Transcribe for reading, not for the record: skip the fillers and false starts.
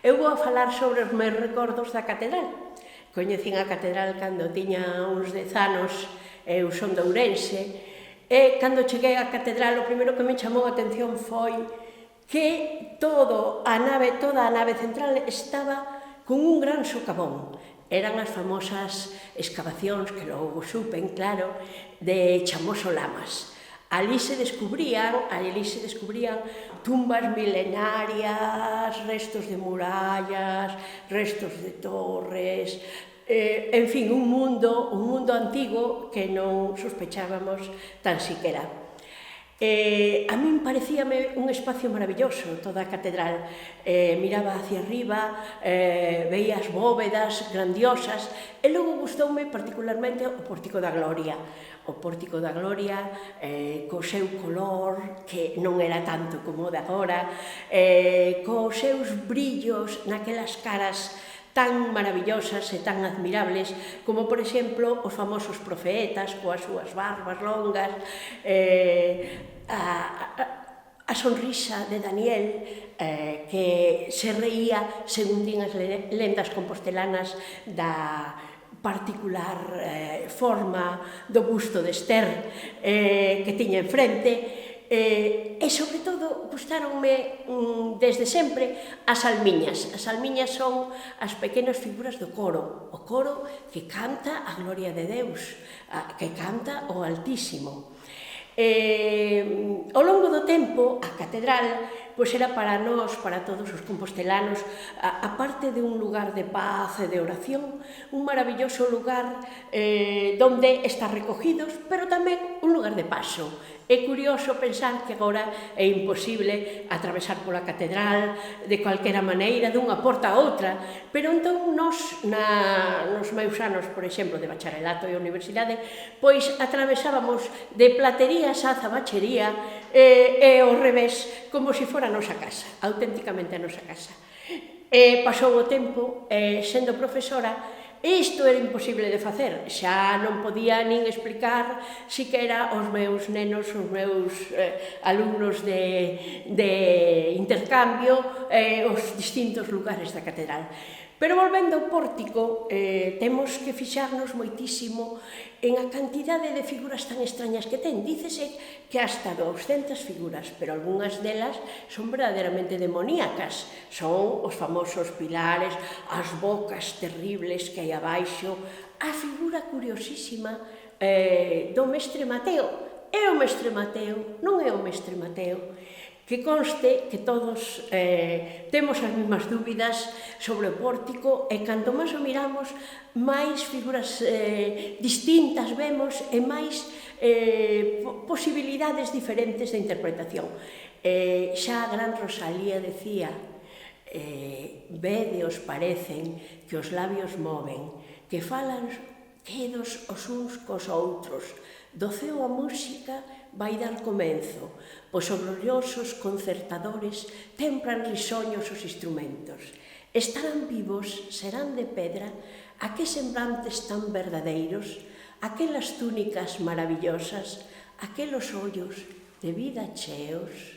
Eu vou a falar sobre os meus recordos da catedral. Coñecín a catedral cando tiña uns 10 anos, eu son de Ourense, e cando cheguei á catedral o primeiro que me chamou a atención foi que toda a nave central estaba con un gran socavón. Eran as famosas excavacións que logo supen, claro, de Chamoso Lamas. Ali se descubrían tumbas milenarias, restos de murallas, restos de torres, en fin, un mundo antigo que non sospechábamos tan siquera. A min parecíame un espacio maravilloso toda a catedral. Miraba hacia arriba, veía as bóvedas grandiosas e logo gustoume particularmente o Pórtico da Gloria. O Pórtico da Gloria, co seu color, que non era tanto como o de agora, cos seus brillos naquelas caras tan maravillosas e tan admirables como, por exemplo, os famosos profetas coas súas barbas longas, a sonrisa de Daniel, que se reía, según din as lendas compostelanas, da particular forma do busto de Ester que tiña enfrente. E, sobre todo, gustaronme desde sempre as almiñas. As almiñas son as pequenas figuras do coro, o coro que canta a gloria de Deus, que canta o Altísimo. Ao longo do tempo, a catedral era para nós, para todos os compostelanos, aparte de un lugar de paz e de oración, un maravilloso lugar donde estar recogidos, pero tamén un lugar de paso. É curioso pensar que agora é imposible atravesar pola catedral de calquera maneira, dunha porta a outra, pero entón nos meus anos, por exemplo, de bacharelato e universidade, pois atravesábamos de Platerías a Zabachería e ao revés, como se fora a nosa casa, auténticamente a nosa casa. Pasou o tempo, sendo profesora, isto era imposible de facer, xa non podía nin explicar siquera aos meus nenos, os meus alumnos de intercambio, os distintos lugares da catedral. Pero volvendo ao pórtico, temos que fixarnos moitísimo en a cantidade de figuras tan extrañas que ten. Dícese que hasta 200 figuras, pero algunhas delas son verdadeiramente demoníacas. Son os famosos pilares, as bocas terribles que hai abaixo, a figura curiosísima do Mestre Mateo. É o Mestre Mateo? Non é o Mestre Mateo? Que conste que todos temos as mesmas dúbidas sobre o pórtico e canto máis o miramos, máis figuras distintas vemos e máis posibilidades diferentes de interpretación. Xa a gran Rosalía decía: védeos parecen que os labios moven, que falan quedos os uns cos outros, do ceo a música vai dar comenzo, pois os gloriosos concertadores tempran risoños os instrumentos. Estarán vivos, serán de pedra, aqueles semblantes tan verdadeiros, aquelas túnicas maravillosas, aquelos ollos de vida cheos.